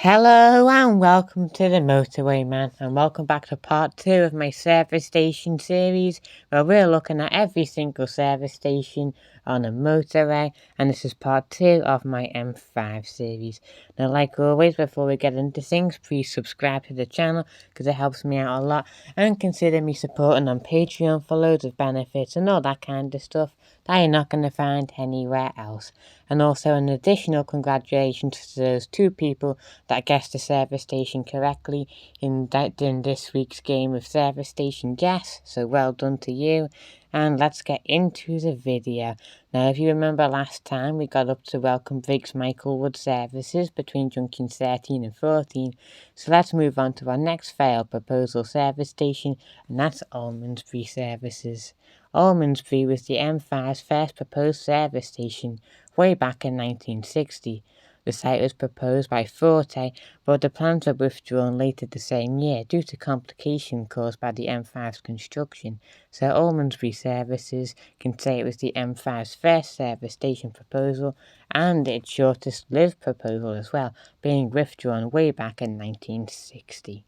Hello and welcome to the Motorway Man, and welcome back to part 2 of my service station series, where we're looking at every single service station on a motorway, and this is part 2 of my M5 series. Now, like always, before we get into things, please subscribe to the channel because it helps me out a lot, and consider me supporting on Patreon for loads of benefits and all that kind of stuff that you're not going to find anywhere else. And also an additional congratulations to those 2 people that guessed the service station correctly in this week's game of Service Station Guess, so well done to you. And let's get into the video. Now, if you remember last time, we got up to Welcome Breaks Michaelwood Services between junctions 13 and 14, so let's move on to our next failed proposal service station, and that's Almondsbury Services. Almondsbury was the M5's first proposed service station way back in 1960. The site was proposed by Forte, but the plans were withdrawn later the same year due to complications caused by the M5's construction, so Almondsbury Services can say it was the M5's first service station proposal and its shortest-lived proposal as well, being withdrawn way back in 1960.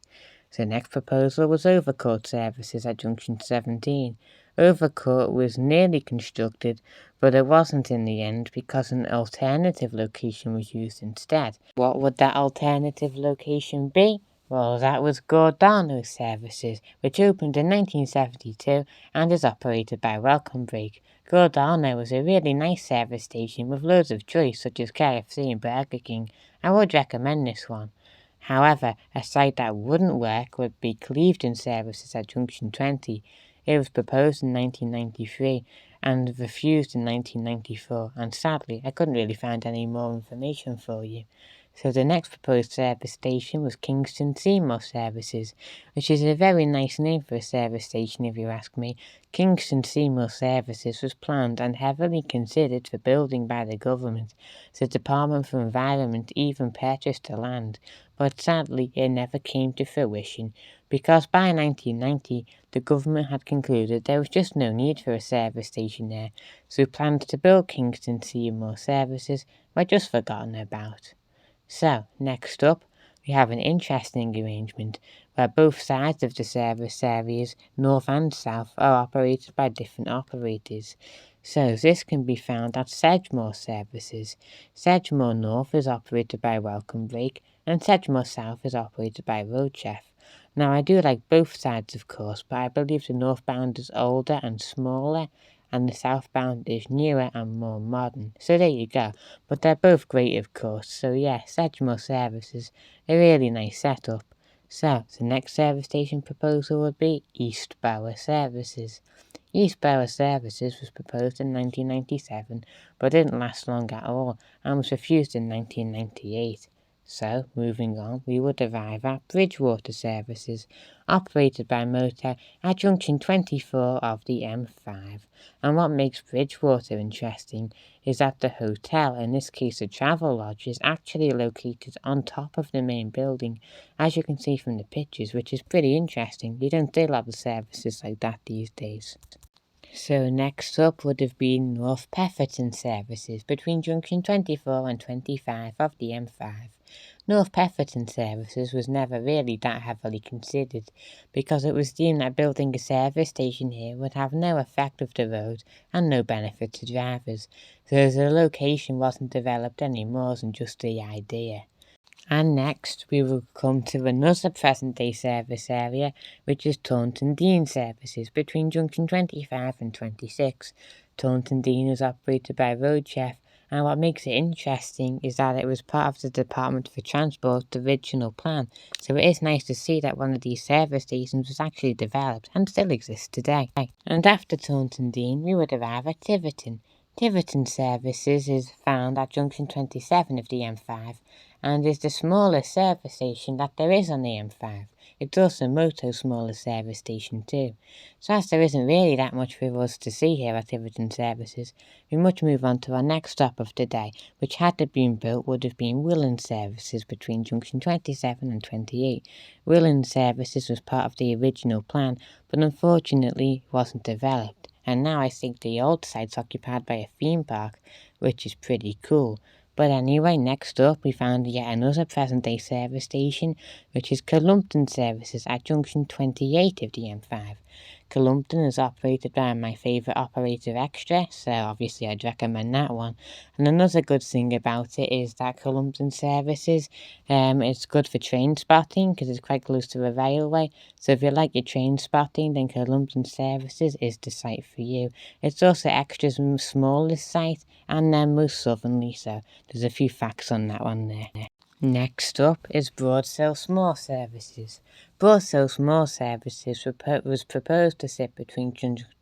The next proposal was Overcourt Services at Junction 17. Overcourt was nearly constructed, but it wasn't in the end because an alternative location was used instead. What would that alternative location be? Well, that was Gordano Services, which opened in 1972 and is operated by Welcome Break. Gordano was a really nice service station with loads of choice such as KFC and Burger King. I would recommend this one. However, a site that wouldn't work would be Clevedon Services at Junction 20. It was proposed in 1993 and refused in 1994, and sadly I couldn't really find any more information for you. So the next proposed service station was Kingston Seymour Services, which is a very nice name for a service station if you ask me. Kingston Seymour Services was planned and heavily considered for building by the government. The Department for Environment even purchased the land, but sadly it never came to fruition, because by 1990 the government had concluded there was just no need for a service station there, so plans to build Kingston Seymour Services were just forgotten about. So, next up, we have an interesting arrangement where both sides of the service areas, north and south, are operated by different operators. So this can be found at Edgemore Services. Edgemore North is operated by Welcome Break, and Edgemore South is operated by Roadchef. Now, I do like both sides, of course, but I believe the northbound is older and smaller, and the southbound is newer and more modern. So there you go. But they're both great, of course. So yeah, Edgemore Services, a really nice setup. So the next service station proposal would be East Bower Services. East Bower Services was proposed in 1997, but didn't last long at all, and was refused in 1998. So, moving on, we would arrive at Bridgewater Services, operated by Motor at Junction 24 of the M5. And what makes Bridgewater interesting is that the hotel, in this case a travel lodge, is actually located on top of the main building, as you can see from the pictures, which is pretty interesting. You don't see a lot of services like that these days. So next up would have been North Pefferton Services between Junction 24 and 25 of the M5. North Pefferton Services was never really that heavily considered because it was deemed that building a service station here would have no effect of the road and no benefit to drivers, so the location wasn't developed any more than just the idea. And next, we will come to another present-day service area, which is Taunton Dean Services between Junction 25 and 26. Taunton Dean is operated by Roadchef, and what makes it interesting is that it was part of the Department for Transport's original plan, so it is nice to see that one of these service stations was actually developed and still exists today. And after Taunton Dean, we would arrive at Tiverton. Tiverton Services is found at Junction 27 of the M5, and is the smallest service station that there is on the M5. It's also Moto's smallest service station too. So as there isn't really that much for us to see here at Tiverton Services, we must move on to our next stop of the day, which had it been built would have been Willand Services between Junction 27 and 28. Willand Services was part of the original plan, but unfortunately wasn't developed, and now I think the old site's occupied by a theme park, which is pretty cool. But anyway, next up we found yet another present-day service station, which is Gordano Services at junction 28 of the M5. Gordano is operated by my favourite operator, Exeter, so obviously I'd recommend that one. And another good thing about it is that Gordano Services, it's good for train spotting because it's quite close to a railway. So if you like your train spotting, then Gordano Services is the site for you. It's also Exeter's smallest site and most southerly, so there's a few facts on that one there. Next up is Broadsale Small Services. Broadsale Small Services was proposed to sit between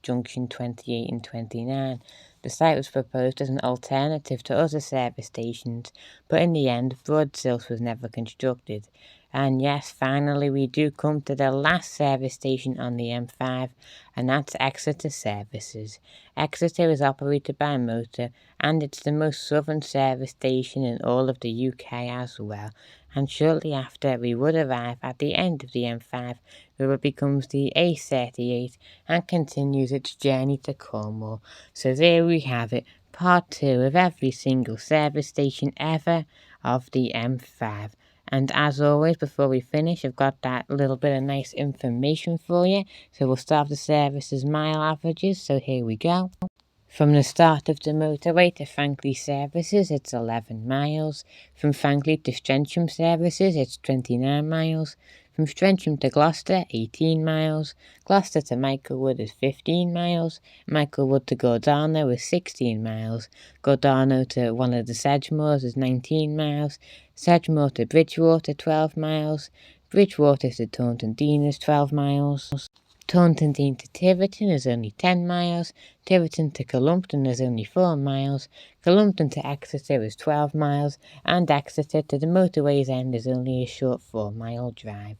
junction 28 and 29. The site was proposed as an alternative to other service stations, but in the end, Broadsale was never constructed. And yes, finally we do come to the last service station on the M5, and that's Exeter Services. Exeter is operated by Motor, and it's the most southern service station in all of the UK as well. And shortly after, we would arrive at the end of the M5, where it becomes the A38 and continues its journey to Cornwall. So there we have it, part 2 of every single service station ever of the M5. And as always, before we finish, I've got that little bit of nice information for you. So we'll start the services mile averages, so here we go. From the start of the motorway to Franklin Services, it's 11 miles. From Franklin to Streatham Services, it's 29 miles. From Streatham to Gloucester, 18 miles. Gloucester to Michaelwood is 15 miles. Michaelwood to Gordano is 16 miles. Gordano to one of the Edgemores is 19 miles. Edgemore to Bridgewater, 12 miles. Bridgewater to Taunton is 12 miles. Taunton to Tiverton is only 10 miles, Tiverton to Columpton is only 4 miles, Columpton to Exeter is 12 miles, and Exeter to the motorway's end is only a short 4-mile drive.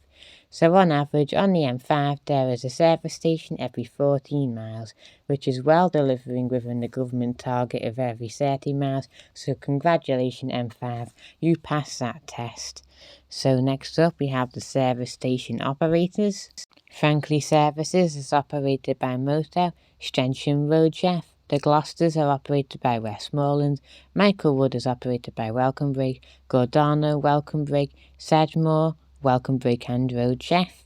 So on average, on the M5 there is a service station every 14 miles, which is well delivering within the government target of every 30 miles, so congratulations M5, you passed that test. So next up we have the service station operators. Franklin Services is operated by Motor, Streatham Road Chef. The Gloucesters are operated by Westmoreland, Michaelwood is operated by Welcome Break, Gordano, Welcome Break, Sedgemore, Welcome Break and Road Chef.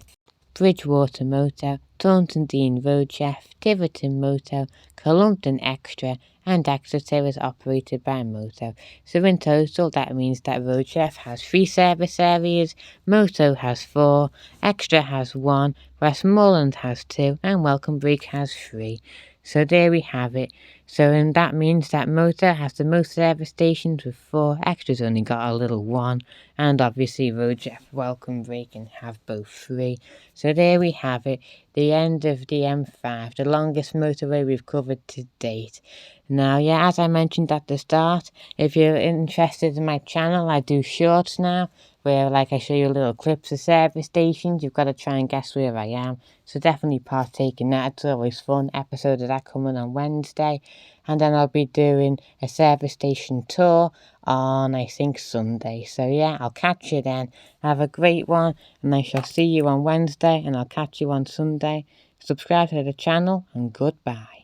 Bridgewater Motor, Taunton Dean Road Chef, Tiverton Motor, Columpton Extra, and Exeter is operated by Motor. So in total, that means that Road Chef has 3 service areas, Motor has 4, Extra has 1, Westmoreland has 2, and Welcome Break has 3. So there we have it. So and that means that Motor has the most service stations with 4, Extra's only got a little 1, and obviously Road Chef, Welcome Break and have both 3. So there we have it, the end of the M5, the longest motorway we've covered to date. Now, yeah, as I mentioned at the start, if you're interested in my channel, I do shorts now, where like I show you little clips of service stations. You've got to try and guess where I am, so definitely partake in that. It's always fun. Episode of that coming on Wednesday, and then I'll be doing a service station tour on, I think, Sunday. So yeah, I'll catch you then. Have a great one, and I shall see you on Wednesday, and I'll catch you on Sunday. Subscribe to the channel, and goodbye.